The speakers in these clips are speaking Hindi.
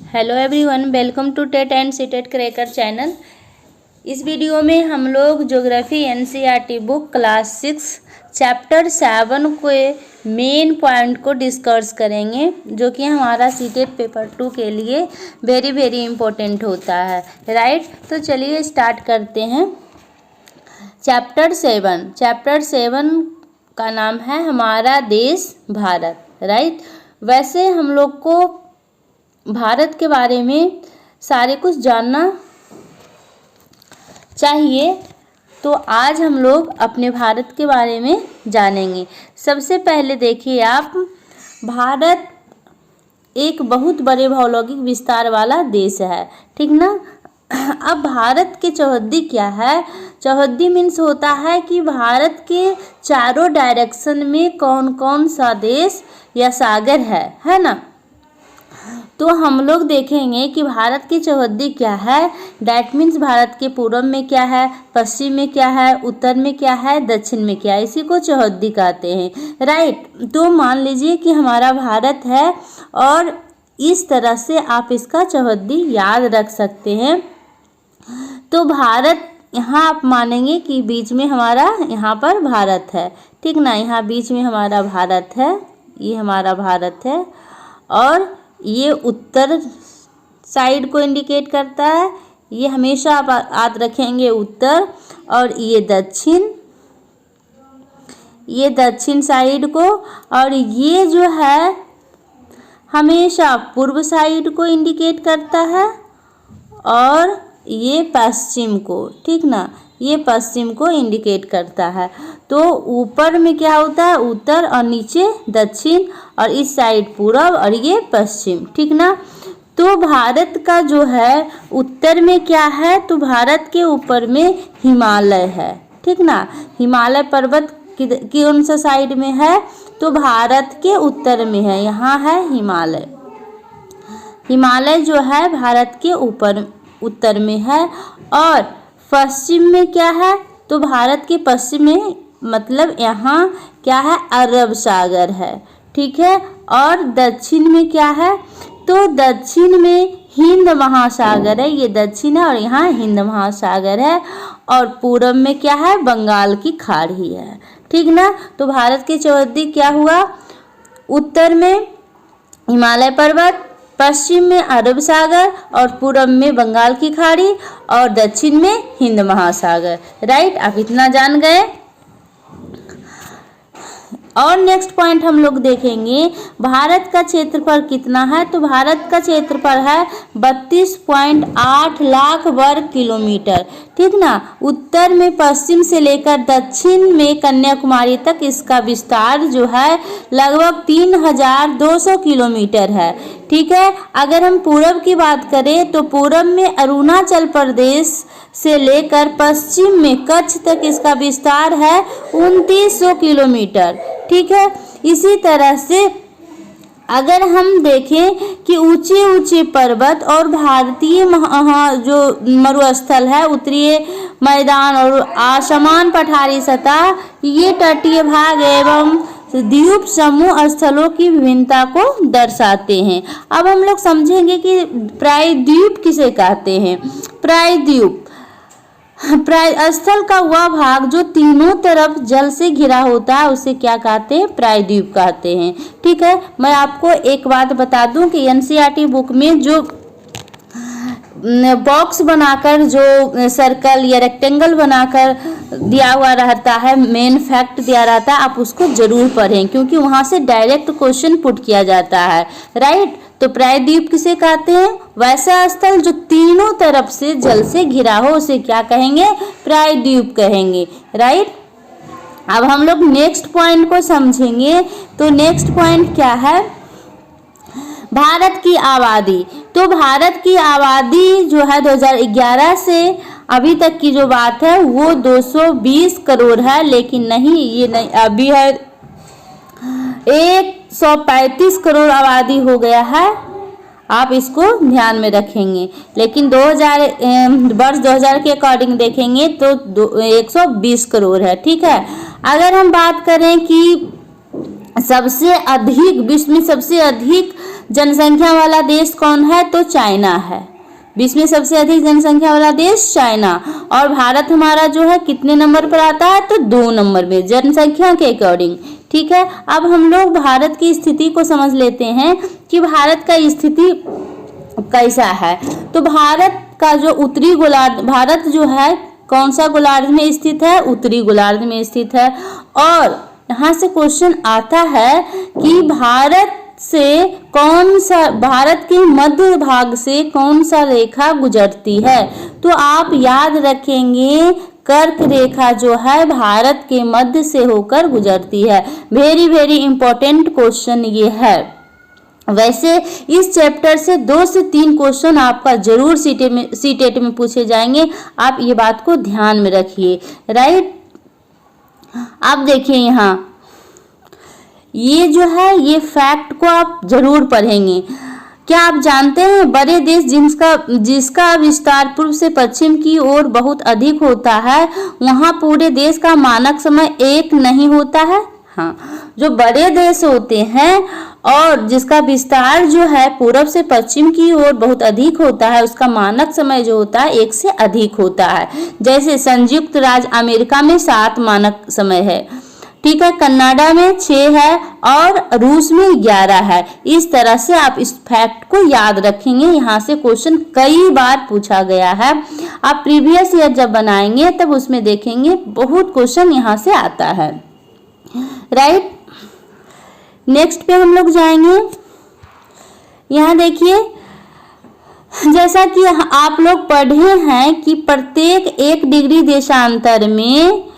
Hello everyone, welcome to TET and CTET cracker channel. इस वीडियो में हम लोग geography NCERT book class 6 chapter 7 के मेन पॉइंट को डिस्कस करेंगे, जो कि हमारा सीटेट पेपर 2 के लिए वेरी इम्पोर्टेंट होता है। राइट, तो चलिए स्टार्ट करते हैं। चैप्टर 7 का नाम है हमारा देश भारत। राइट, वैसे हम लोग को भारत के बारे में सारे कुछ जानना चाहिए, तो आज हम लोग अपने भारत के बारे में जानेंगे। सबसे पहले देखिए आप, भारत एक बहुत बड़े भौगोलिक विस्तार वाला देश है, ठीक ना। अब भारत के चौहद्दी क्या है? चौहद्दी मीन्स होता है कि भारत के चारों डायरेक्शन में कौन कौन सा देश या सागर है ना। तो हम लोग देखेंगे कि भारत की चौहद्दी क्या है। डैट मीन्स भारत के पूर्व में क्या है, पश्चिम में क्या है, उत्तर में क्या है, दक्षिण में क्या है, इसी को चौहद्दी कहते हैं। राइट, तो मान लीजिए कि हमारा भारत है और इस तरह से आप इसका चौहद्दी याद रख सकते हैं। तो भारत यहाँ आप मानेंगे कि बीच में हमारा यहाँ पर भारत है, ठीक ना। यहाँ बीच में हमारा भारत है, ये हमारा भारत है, और ये उत्तर साइड को इंडिकेट करता है। ये हमेशा आप याद रखेंगे उत्तर, और ये दक्षिण साइड को, और ये जो है हमेशा पूर्व साइड को इंडिकेट करता है, और ये पश्चिम को, ठीक ना, ये पश्चिम को इंडिकेट करता है। तो ऊपर में क्या होता है, उत्तर, और नीचे दक्षिण, और इस साइड पूरब, और ये पश्चिम, ठीक ना। तो भारत का जो है उत्तर में क्या है, तो भारत के ऊपर में हिमालय है, ठीक ना। हिमालय पर्वत कौन सा साइड में है, तो भारत के उत्तर में है, यहाँ है हिमालय। हिमालय जो है भारत के ऊपर उत्तर में है, और पश्चिम में क्या है, तो भारत के पश्चिम में मतलब यहाँ क्या है, अरब सागर है, ठीक है। और दक्षिण में क्या है, तो दक्षिण में हिंद महासागर है, ये दक्षिण है और यहाँ हिंद महासागर है। और पूरब में क्या है, बंगाल की खाड़ी है, ठीक ना। तो भारत की चौहद्दी क्या हुआ, उत्तर में हिमालय पर्वत, पश्चिम में अरब सागर, और पूरब में बंगाल की खाड़ी, और दक्षिण में हिंद महासागर। राइट, आप इतना जान गए। और नेक्स्ट पॉइंट हम लोग देखेंगे, भारत का क्षेत्रफल कितना है। तो भारत का क्षेत्रफल है 32.8 लाख वर्ग किलोमीटर, ठीक ना। उत्तर में पश्चिम से लेकर दक्षिण में कन्याकुमारी तक इसका विस्तार जो है लगभग 3200 किलोमीटर है, ठीक है। अगर हम पूरब की बात करें, तो पूरब में अरुणाचल प्रदेश से लेकर पश्चिम में कच्छ तक इसका विस्तार है 2900 किलोमीटर, ठीक है। इसी तरह से अगर हम देखें कि ऊंचे ऊंचे पर्वत और भारतीय जो मरुस्थल है, उत्तरीय मैदान और असमान पठारी सतह, ये तटीय भाग एवं द्वीप समूह स्थलों की विभिन्नता को दर्शाते हैं। अब हम लोग समझेंगे कि प्रायद्वीप किसे कहते हैं। प्रायद्वीप स्थल का वह भाग जो तीनों तरफ जल से घिरा होता है, उसे क्या कहते हैं, प्रायद्वीप कहते हैं, ठीक है। मैं आपको एक बात बता दूं कि एनसीईआरटी बुक में जो बॉक्स बनाकर, जो सर्कल या रेक्टेंगल बनाकर दिया हुआ रहता है, मेन फैक्ट दिया रहता है, आप उसको जरूर पढ़ें, क्योंकि वहां से डायरेक्ट क्वेश्चन पुट किया जाता है। राइट, तो प्रायद्वीप किसे कहते हैं, वैसा स्थल जो तीनों तरफ से जल से घिरा हो, उसे क्या कहेंगे, प्रायद्वीप कहेंगे। राइट, अब हम लोग नेक्स्ट पॉइंट को समझेंगे। तो नेक्स्ट पॉइंट क्या है, भारत की आबादी। तो भारत की आबादी जो है 2011 से अभी तक की जो बात है वो 220 करोड़ है, लेकिन नहीं, ये नहीं, अभी है 135 करोड़ आबादी हो गया है, आप इसको ध्यान में रखेंगे। लेकिन वर्ष 2000 के अकॉर्डिंग देखेंगे तो 120 करोड़ है, ठीक है। अगर हम बात करें कि सबसे अधिक विश्व में सबसे अधिक जनसंख्या वाला देश कौन है? तो चाइना है। विश्व में सबसे अधिक जनसंख्या वाला देश चाइना। और भारत हमारा जो है कितने नंबर पर आता है? तो 2 नंबर में जनसंख्या के अकॉर्डिंग। ठीक है, अब हम लोग भारत की स्थिति को समझ लेते हैं कि भारत का स्थिति कैसा है। तो भारत का जो उत्तरी गोलार्ध, भारत जो है कौन सा गोलार्ध में स्थित है? उत्तरी गोलार्ध में स्थित है। और यहाँ से क्वेश्चन आता है कि भारत के मध्य भाग से कौन सा रेखा गुजरती है? तो आप याद रखेंगे कर्क रेखा जो है भारत के मध्य से होकर गुजरती है। वेरी वेरी इंपॉर्टेंट क्वेश्चन ये है। वैसे इस चैप्टर से 2 से 3 क्वेश्चन आपका जरूर सीटेट में पूछे जाएंगे, आप ये बात को ध्यान में रखिए। राइट, आप देखिए यहाँ ये जो है ये फैक्ट को आप जरूर पढ़ेंगे। क्या आप जानते हैं बड़े देश जिसका विस्तार पूर्व से पश्चिम की ओर बहुत अधिक होता है, वहाँ पूरे देश का मानक समय एक नहीं होता है? हाँ, जो बड़े देश होते हैं और जिसका विस्तार जो है पूर्व से पश्चिम की ओर बहुत अधिक होता है, उसका मानक समय जो होता है 1 से अधिक होता है। जैसे संयुक्त राज्य अमेरिका में 7 मानक समय है, ठीक है, कनाडा में 6 है और रूस में 11 है। इस तरह से आप इस फैक्ट को याद रखेंगे, यहाँ से क्वेश्चन कई बार पूछा गया है। आप प्रीवियस ईयर जब बनाएंगे तब उसमें देखेंगे बहुत क्वेश्चन यहाँ से आता है। राइट, नेक्स्ट पे हम लोग जाएंगे। यहाँ देखिए, जैसा कि आप लोग पढ़े हैं कि प्रत्येक 1 डिग्री देशांतर में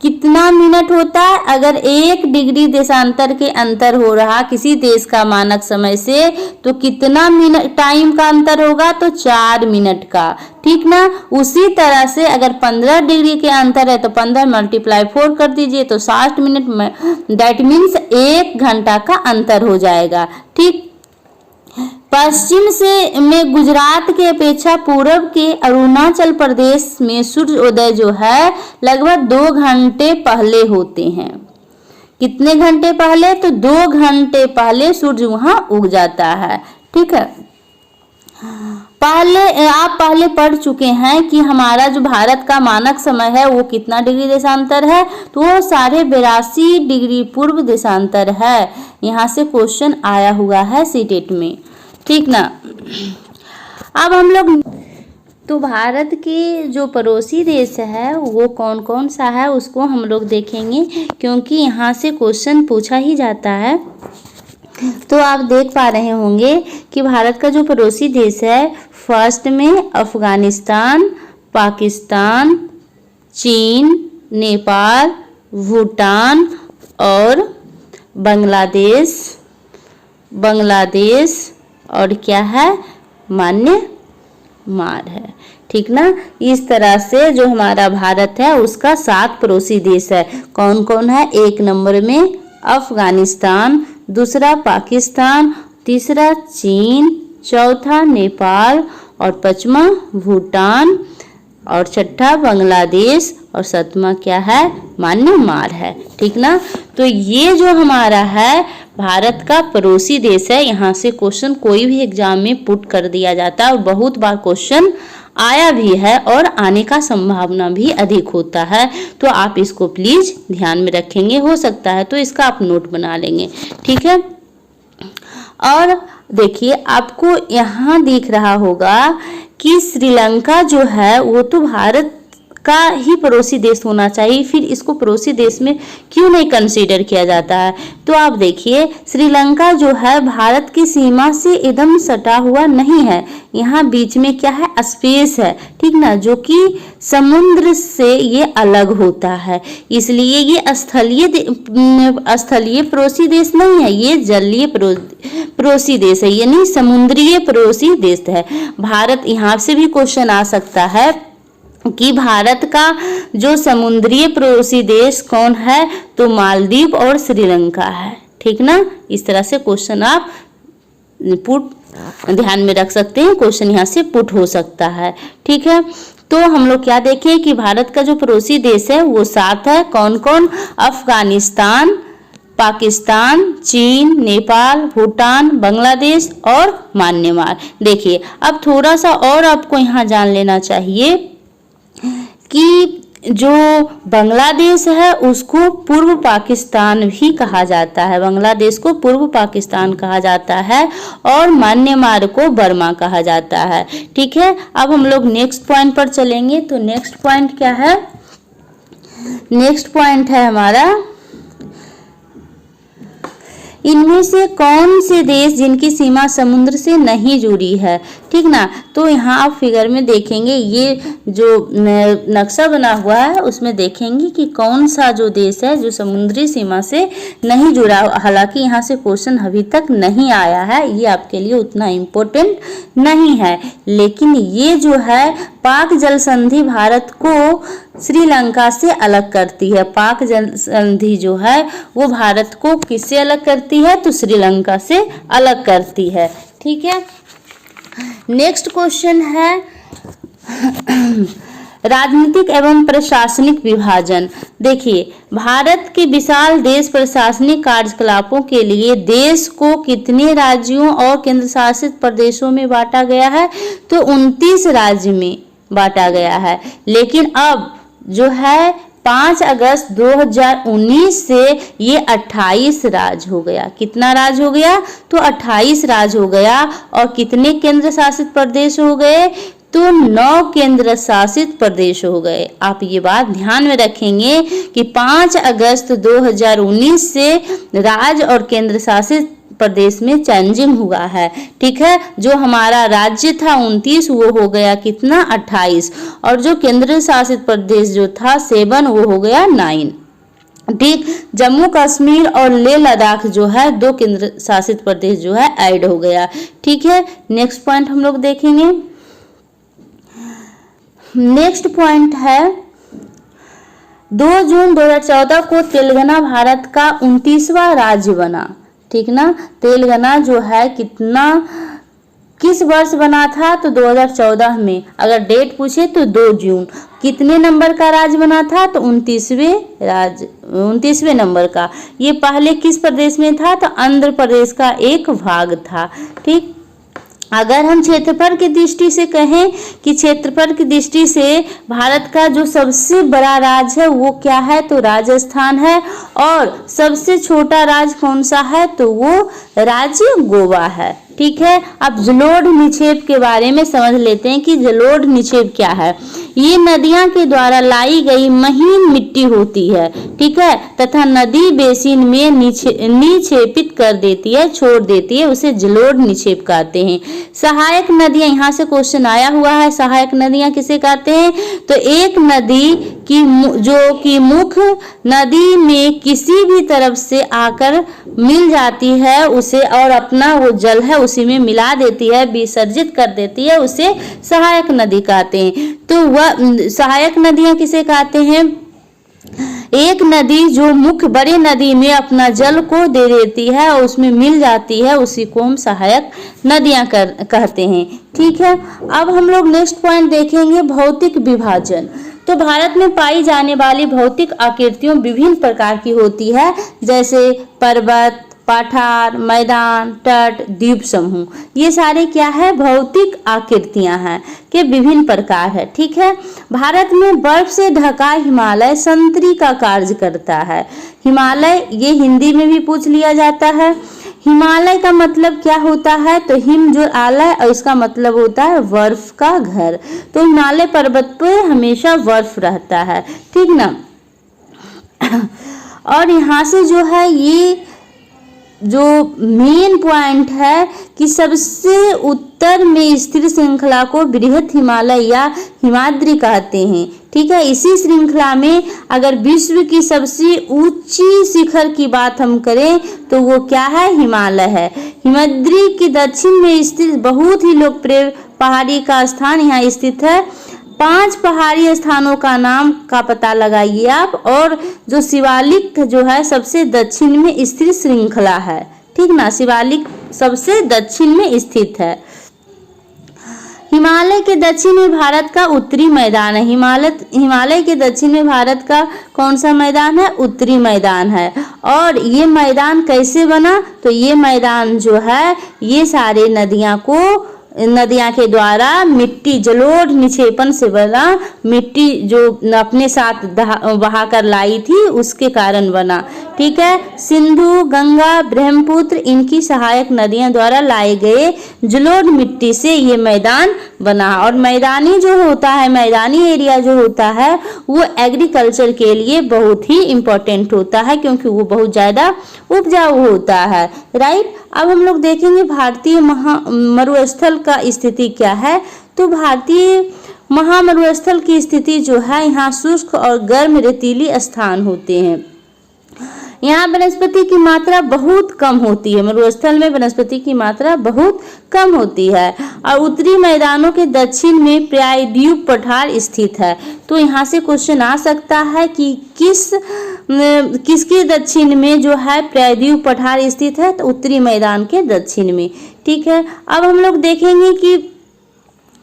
कितना मिनट होता है? अगर 1 डिग्री देशांतर के अंतर हो रहा किसी देश का मानक समय से, तो कितना मिनट टाइम का अंतर होगा? तो 4 मिनट का। ठीक ना? उसी तरह से अगर 15 डिग्री के अंतर है तो 15 × 4 कर दीजिए तो 60 मिनट में, दैट मीन्स 1 घंटा का अंतर हो जाएगा। ठीक, पश्चिम से में गुजरात के अपेक्षा पूर्व के अरुणाचल प्रदेश में सूर्योदय जो है लगभग 2 घंटे पहले होते हैं। कितने घंटे पहले? तो 2 घंटे पहले सूर्य वहां उग जाता है। ठीक है, आप पहले पढ़ चुके हैं कि हमारा जो भारत का मानक समय है वो कितना डिग्री देशांतर है? तो वो 82.5 डिग्री पूर्व देशांतर है। यहाँ से क्वेश्चन आया हुआ है सीटेट में। ठीक ना? अब हम लोग तो भारत के जो पड़ोसी देश है वो कौन कौन सा है उसको हम लोग देखेंगे, क्योंकि यहाँ से क्वेश्चन पूछा ही जाता है। तो आप देख पा रहे होंगे कि भारत का जो पड़ोसी देश है, फर्स्ट में अफगानिस्तान, पाकिस्तान, चीन, नेपाल, भूटान और बांग्लादेश और क्या है? म्यांमार है। ठीक ना? इस तरह से जो हमारा भारत है उसका 7 पड़ोसी देश है। कौन कौन है? 1 नंबर में अफगानिस्तान, दूसरा पाकिस्तान, तीसरा चीन, चौथा नेपाल और 5वां भूटान और 6ठा बांग्लादेश और 7वां क्या है? म्यांमार है। ठीक ना? तो ये जो हमारा है भारत का पड़ोसी देश है। यहाँ से क्वेश्चन कोई भी एग्जाम में पुट कर दिया जाता है और बहुत बार क्वेश्चन आया भी है और आने का संभावना भी अधिक होता है। तो आप इसको प्लीज ध्यान में रखेंगे, हो सकता है तो इसका आप नोट बना लेंगे। ठीक है, और देखिए आपको यहाँ दिख रहा होगा कि श्रीलंका जो है वो तो भारत का ही पड़ोसी देश होना चाहिए, फिर इसको पड़ोसी देश में क्यों नहीं कंसीडर किया जाता है? तो आप देखिए श्रीलंका जो है भारत की सीमा से एकदम सटा हुआ नहीं है। यहाँ बीच में क्या है? स्पेस है। ठीक ना? जो कि समुद्र से ये अलग होता है, इसलिए ये स्थलीय पड़ोसी देश नहीं है, ये जलीय पड़ोसी देश है, यानी समुद्रीय पड़ोसी देश है। भारत, यहाँ से भी क्वेश्चन आ सकता है कि भारत का जो समुद्रीय पड़ोसी देश कौन है? तो मालदीव और श्रीलंका है। ठीक ना? इस तरह से क्वेश्चन आप ध्यान में रख सकते हैं, क्वेश्चन यहाँ से पुट हो सकता है। ठीक है, तो हम लोग क्या देखें कि भारत का जो पड़ोसी देश है वो 7 है। कौन कौन? अफगानिस्तान, पाकिस्तान, चीन, नेपाल, भूटान, बांग्लादेश और म्यांमार। देखिए अब थोड़ा सा और आपको यहाँ जान लेना चाहिए कि जो बांग्लादेश है उसको पूर्व पाकिस्तान भी कहा जाता है, बांग्लादेश को पूर्व पाकिस्तान कहा जाता है और म्यांमार को बर्मा कहा जाता है। ठीक है, अब हम लोग नेक्स्ट पॉइंट पर चलेंगे। तो नेक्स्ट पॉइंट क्या है? नेक्स्ट पॉइंट है हमारा, इनमें से कौन से देश जिनकी सीमा समुद्र से नहीं जुड़ी है। ठीक ना, तो यहाँ आप फिगर में देखेंगे, ये जो नक्शा बना हुआ है उसमें देखेंगे कि कौन सा जो देश है जो समुद्री सीमा से नहीं जुड़ा। हालांकि यहाँ से क्वेश्चन अभी तक नहीं आया है, ये आपके लिए उतना इम्पोर्टेंट नहीं है, लेकिन ये जो है पाक जल संधि भारत को श्रीलंका से अलग करती है। पाक जल संधि जो है वो भारत को किससे अलग करती है? तो श्रीलंका से अलग करती है। ठीक है, नेक्स्ट क्वेश्चन है राजनीतिक एवं प्रशासनिक विभाजन। देखिए भारत के विशाल देश प्रशासनिक कार्यकलापों के लिए देश को कितने राज्यों और केंद्र शासित प्रदेशों में बांटा गया है? तो 29 राज्य में बांटा गया है। लेकिन अब जो है 5 अगस्त 2019 से ये 28 राज्य हो गया। कितना राज्य हो गया? तो 28 राज्य हो गया। और कितने केंद्र शासित प्रदेश हो गए? तो 9 केंद्र शासित प्रदेश हो गए। आप ये बात ध्यान में रखेंगे कि 5 अगस्त 2019 से राज्य और केंद्र शासित प्रदेश में चेंजिंग हुआ है। ठीक है, जो हमारा राज्य था 29 वो हो गया कितना? 28। और जो केंद्र शासित प्रदेश जो था 7 वो हो गया 9। ठीक, जम्मू कश्मीर और लेह लद्दाख जो है 2 केंद्र शासित प्रदेश जो है ऐड हो गया। ठीक है, नेक्स्ट पॉइंट हम लोग देखेंगे। नेक्स्ट पॉइंट है 2 जून 2014 को तेलंगाना भारत का 29वां राज्य बना। ठीक ना, तेलंगाना जो है किस वर्ष बना था? तो 2014 में। अगर डेट पूछे तो 2 जून। कितने नंबर का राज्य बना था? तो 29वें नंबर का। ये पहले किस प्रदेश में था? तो आंध्र प्रदेश का एक भाग था। ठीक, अगर हम क्षेत्रफल की दृष्टि से कहें कि क्षेत्रफल की दृष्टि से भारत का जो सबसे बड़ा राज्य है वो क्या है? तो राजस्थान है। और सबसे छोटा राज्य कौन सा है? तो वो राज्य गोवा है। ठीक है, अब जलोढ़ निक्षेप के बारे में समझ लेते हैं कि जलोढ़ निक्षेप क्या है। ये नदियां के द्वारा लाई गई महीन मिट्टी होती है। ठीक है, तथा नदी बेसिन में निक्षेपित कर देती है, छोड़ देती है, उसे जलोढ़ निक्षेप कहते हैं। सहायक नदियां, यहाँ से क्वेश्चन आया हुआ है, सहायक नदियां किसे कहते हैं? तो एक नदी की जो कि मुख्य नदी में किसी भी तरफ से आकर मिल जाती है उसे, और अपना वो जल है उसी में मिला देती है, विसर्जित कर देती है, उसे सहायक नदी कहते हैं। तो वह सहायक नदियां किसे कहते हैं? एक नदी जो मुख्य बड़ी नदी में अपना जल को दे देती है और उसमें मिल जाती है, उसी को हम सहायक नदियां कहते हैं। ठीक है, अब हम लोग नेक्स्ट पॉइंट देखेंगे भौतिक विभाजन। तो भारत में पाई जाने वाली भौतिक आकृतियों विभिन्न प्रकार की होती है, जैसे पर्वत, पठार, मैदान, तट, द्वीप समूह। ये सारे क्या है? भौतिक आकृतियां हैं के विभिन्न प्रकार है। ठीक है, भारत में बर्फ से ढका हिमालय संतरी का कार्य करता है। हिमालय ये हिंदी में भी पूछ लिया जाता है। हिमालय का मतलब क्या होता है? तो हिम जो आला है और इसका मतलब होता है बर्फ का घर। तो हिमालय पर्वत पर हमेशा बर्फ रहता है। ठीक ना, और यहाँ से जो है ये जो मेन पॉइंट है कि सबसे उत्तर में स्थित श्रृंखला को बृहत हिमालय या हिमाद्री कहते हैं। ठीक है, इसी श्रृंखला में अगर विश्व की सबसे ऊंची शिखर की बात हम करें तो वो क्या है? हिमालय है। हिमाद्री के दक्षिण में स्थित बहुत ही लोकप्रिय पहाड़ी का स्थान यहाँ स्थित है। 5 पहाड़ी स्थानों का नाम का पता लगाइए आप, और जो शिवालिक जो है सबसे दक्षिण में स्थित श्रृंखला है। ठीक ना, शिवालिक सबसे दक्षिण में स्थित है। हिमालय के दक्षिण में भारत का उत्तरी मैदान है। हिमालय के दक्षिण में भारत का कौन सा मैदान है? उत्तरी मैदान है। और ये मैदान कैसे बना? तो ये मैदान जो है ये सारे नदियां के द्वारा मिट्टी जलोढ़ निक्षेपण से बना, मिट्टी जो अपने साथ बहा कर लाई थी उसके कारण बना। ठीक है, सिंधु, गंगा, ब्रह्मपुत्र इनकी सहायक नदियां द्वारा लाए गए जलोढ़ मिट्टी से ये मैदान बना। और मैदानी जो होता है, मैदानी एरिया जो होता है वो एग्रीकल्चर के लिए बहुत ही इम्पोर्टेंट होता है क्योंकि वो बहुत ज़्यादा उपजाऊ होता है। राइट। अब हम लोग देखेंगे भारतीय मरुस्थल का स्थिति क्या है। तो भारतीय महामरुस्थल की स्थिति जो है, यहाँ शुष्क और गर्म रेतीली स्थान होते हैं। यहाँ वनस्पति की मात्रा बहुत कम होती है। मरुस्थल में वनस्पति की मात्रा बहुत कम होती है। और उत्तरी मैदानों के दक्षिण में प्रायद्वीप पठार स्थित है। तो यहाँ से क्वेश्चन आ सकता है कि किसके दक्षिण में जो है प्रायद्वीप पठार स्थित है? तो उत्तरी मैदान के दक्षिण में। ठीक है, अब हम लोग देखेंगे कि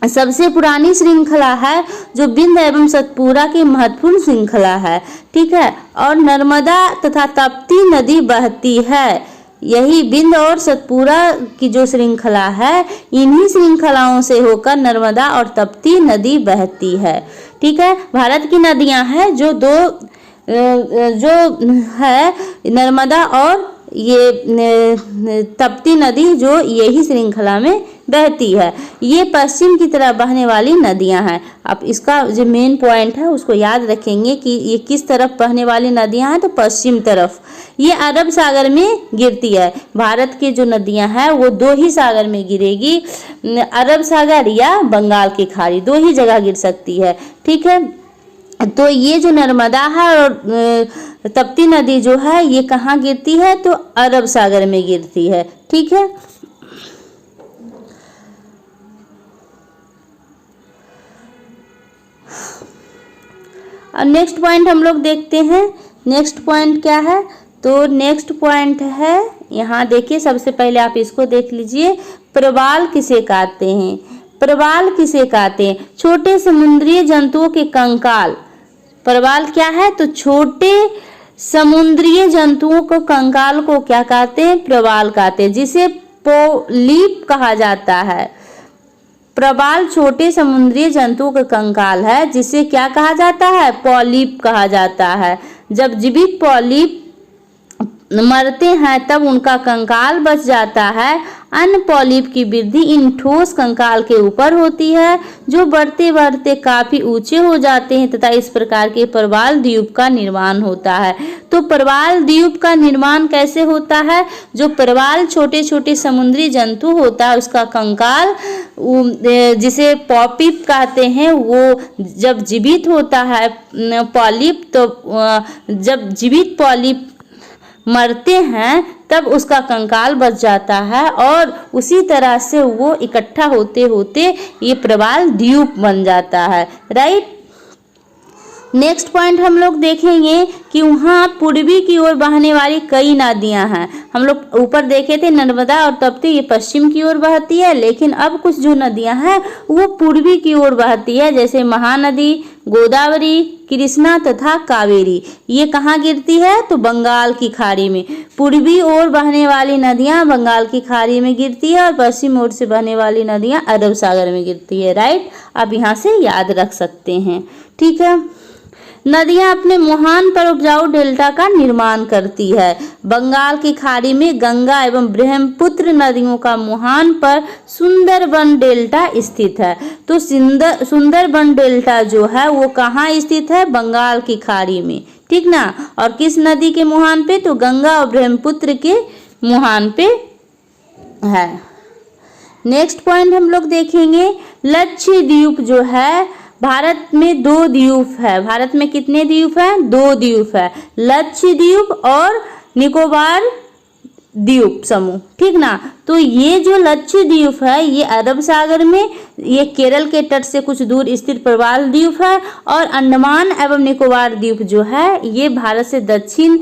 सबसे पुरानी श्रृंखला है जो विंध्य एवं सतपुरा की महत्वपूर्ण श्रृंखला है। ठीक है, और नर्मदा तथा तप्ती नदी बहती है। यही विंध्य और सतपुरा की जो श्रृंखला है, इन्हीं श्रृंखलाओं से होकर नर्मदा और तप्ती नदी बहती है। ठीक है, भारत की नदियां हैं जो है नर्मदा और ये तप्ती नदी जो यही श्रृंखला में बहती है। ये पश्चिम की तरफ बहने वाली नदियां हैं। अब इसका जो मेन पॉइंट है उसको याद रखेंगे कि ये किस तरफ बहने वाली नदियां हैं। तो पश्चिम तरफ। ये अरब सागर में गिरती है। भारत की जो नदियां हैं वो दो ही सागर में गिरेगी, अरब सागर या बंगाल की खाड़ी, दो ही जगह गिर सकती है। ठीक है, तो ये जो नर्मदा है और तप्ती नदी जो है ये कहाँ गिरती है? तो अरब सागर में गिरती है। ठीक है, अब नेक्स्ट पॉइंट हम लोग देखते हैं। नेक्स्ट पॉइंट क्या है? तो नेक्स्ट पॉइंट है, यहाँ देखिए, सबसे पहले आप इसको देख लीजिए। प्रवाल किसे कहते हैं? प्रवाल किसे कहते हैं? छोटे समुद्री जंतुओं के कंकाल। प्रवाल क्या है? तो छोटे समुद्री जंतुओं को कंकाल को क्या कहते हैं? प्रवाल कहते हैं, जिसे पॉलिप कहा जाता है। प्रवाल छोटे समुद्री जंतुओं का कंकाल है जिसे क्या कहा जाता है? पॉलिप कहा जाता है। जब जीवित पॉलिप मरते हैं तब उनका कंकाल बच जाता है। अन्य पॉलिप की वृद्धि इन ठोस कंकाल के ऊपर होती है जो बढ़ते बढ़ते काफी ऊंचे हो जाते हैं तथा इस प्रकार के प्रवाल द्वीप का निर्माण होता है। तो प्रवाल द्वीप का निर्माण कैसे होता है? जो प्रवाल छोटे छोटे समुद्री जंतु होता है उसका कंकाल, जिसे पॉलिप कहते हैं, वो जब जीवित होता है पॉलिप, तो जब जीवित पॉलिप मरते हैं तब उसका कंकाल बच जाता है और उसी तरह से वो इकट्ठा होते होते ये प्रवाल द्वीप बन जाता है। राइट। नेक्स्ट पॉइंट हम लोग देखेंगे कि वहाँ पूर्वी की ओर बहने वाली कई नदियाँ हैं। हम लोग ऊपर देखे थे नर्मदा और तप्ती ये पश्चिम की ओर बहती है, लेकिन अब कुछ जो नदियाँ हैं वो पूर्वी की ओर बहती है, जैसे महानदी, गोदावरी, कृष्णा तथा कावेरी। ये कहाँ गिरती है? तो बंगाल की खाड़ी में। पूर्वी ओर बहने वाली नदियाँ बंगाल की खाड़ी में गिरती है और पश्चिम ओर से बहने वाली नदियाँ अरब सागर में गिरती है। राइट, आप यहाँ से याद रख सकते हैं। ठीक है, नदियां अपने मुहान पर उपजाऊ डेल्टा का निर्माण करती है। बंगाल की खाड़ी में गंगा एवं ब्रह्मपुत्र नदियों का मुहान पर सुंदरबन डेल्टा स्थित है। तो सुंदरबन डेल्टा जो है वो कहाँ स्थित है? बंगाल की खाड़ी में। ठीक ना। और किस नदी के मुहान पे? तो गंगा और ब्रह्मपुत्र के मुहान पे है। नेक्स्ट पॉइंट हम लोग देखेंगे, लक्षद्वीप जो है भारत में 2 द्वीप है। भारत में कितने द्वीप हैं? 2 द्वीप है, लक्षद्वीप और निकोबार द्वीप समूह। ठीक ना। तो ये जो लक्षद्वीप है ये अरब सागर में, ये केरल के तट से कुछ दूर स्थित प्रवाल द्वीप है, और अंडमान एवं निकोबार द्वीप जो है ये भारत से दक्षिण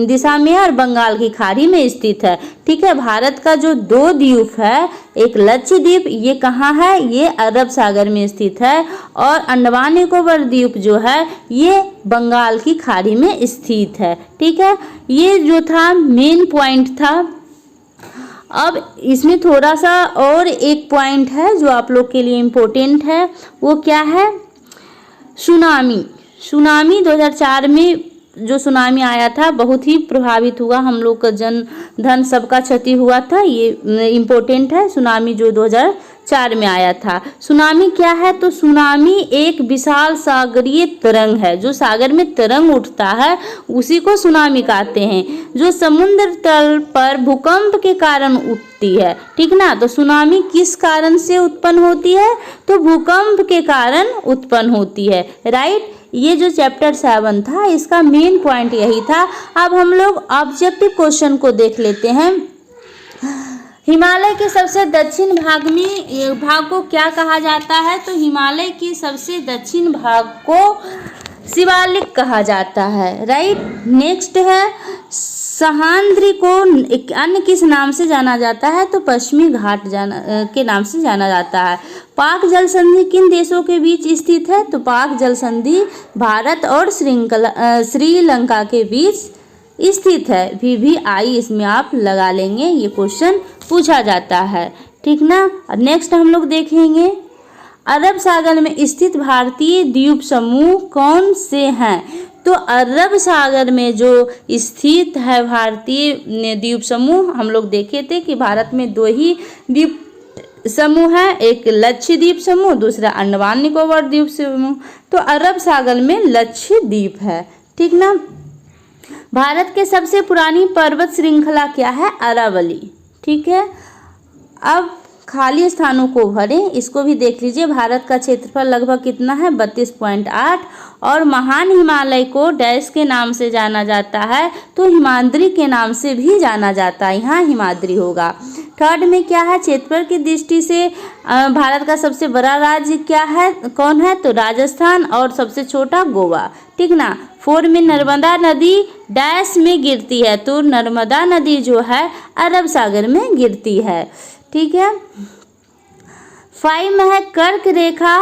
दिशा में और बंगाल की खाड़ी में स्थित है। ठीक है, भारत का जो 2 द्वीप है, एक लक्षद्वीप ये कहाँ है, ये अरब सागर में स्थित है, और अंडमान निकोबार द्वीप जो है ये बंगाल की खाड़ी में स्थित है। ठीक है, ये जो था मेन पॉइंट था। अब इसमें थोड़ा सा और एक पॉइंट है जो आप लोग के लिए इम्पोर्टेंट है, वो क्या है, सुनामी 2004 में जो सुनामी आया था बहुत ही प्रभावित हुआ, हम लोग का जन धन सबका क्षति हुआ था, ये इम्पोर्टेंट है। सुनामी जो 2004 में आया था, सुनामी क्या है, तो सुनामी एक विशाल सागरीय तरंग है, जो सागर में तरंग उठता है उसी को सुनामी कहते हैं, जो समुद्र तल पर भूकंप के कारण उठती है। ठीक ना, तो सुनामी किस कारण से उत्पन्न होती है, तो भूकंप के कारण उत्पन्न होती है। राइट, ये जो चैप्टर 7 था इसका मेन पॉइंट यही था। अब हम लोग ऑब्जेक्टिव क्वेश्चन को देख लेते हैं। हिमालय के सबसे दक्षिण भाग को क्या कहा जाता है, तो हिमालय के सबसे दक्षिण भाग को शिवालिक कहा जाता है। राइट, नेक्स्ट है सह्याद्री को एक अन्य किस नाम से जाना जाता है, तो पश्चिमी घाट के नाम से जाना जाता है। पाक जल संधि किन देशों के बीच स्थित है, तो पाक जल संधि भारत और श्रीलंका के बीच स्थित है। VVI इसमें आप लगा लेंगे, ये क्वेश्चन पूछा जाता है। ठीक ना, नेक्स्ट हम लोग देखेंगे अरब सागर में स्थित भारतीय द्वीप समूह कौन से हैं, तो अरब सागर में जो स्थित है भारतीय द्वीप समूह, हम लोग देखे थे कि भारत में 2 ही द्वीप समूह है, एक लक्षद्वीप समूह, दूसरा अंडमान निकोबार द्वीप समूह। तो अरब सागर में लक्षद्वीप है। ठीक ना, भारत के सबसे पुरानी पर्वत श्रृंखला क्या है, अरावली। ठीक है, अब खाली स्थानों को भरें, इसको भी देख लीजिए। भारत का क्षेत्रफल लगभग कितना है, 32.8, और महान हिमालय को डैश के नाम से जाना जाता है, तो हिमाद्री के नाम से भी जाना जाता है, यहाँ हिमाद्री होगा। थर्ड में क्या है, क्षेत्रफल की दृष्टि से भारत का सबसे बड़ा राज्य क्या है, कौन है, तो राजस्थान, और सबसे छोटा गोवा। ठीक ना, 4 में नर्मदा नदी डैश में गिरती है, तो नर्मदा नदी जो है अरब सागर में गिरती है। ठीक है, 5 में है कर्क रेखा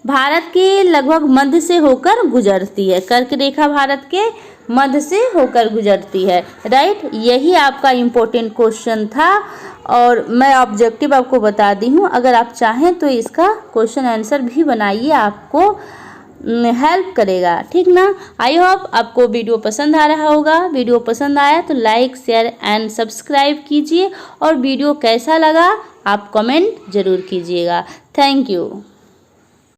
भारत के लगभग मध्य से होकर गुजरती है, कर्क रेखा भारत के मध्य से होकर गुजरती है। राइट, यही आपका इम्पोर्टेंट क्वेश्चन था, और मैं ऑब्जेक्टिव आपको बता दी हूँ। अगर आप चाहें तो इसका क्वेश्चन आंसर भी बनाइए, आपको हेल्प करेगा। ठीक ना, आई होप आपको वीडियो पसंद आ रहा होगा। वीडियो पसंद आया तो लाइक शेयर एंड सब्सक्राइब कीजिए, और वीडियो कैसा लगा आप कमेंट जरूर कीजिएगा। Thank you.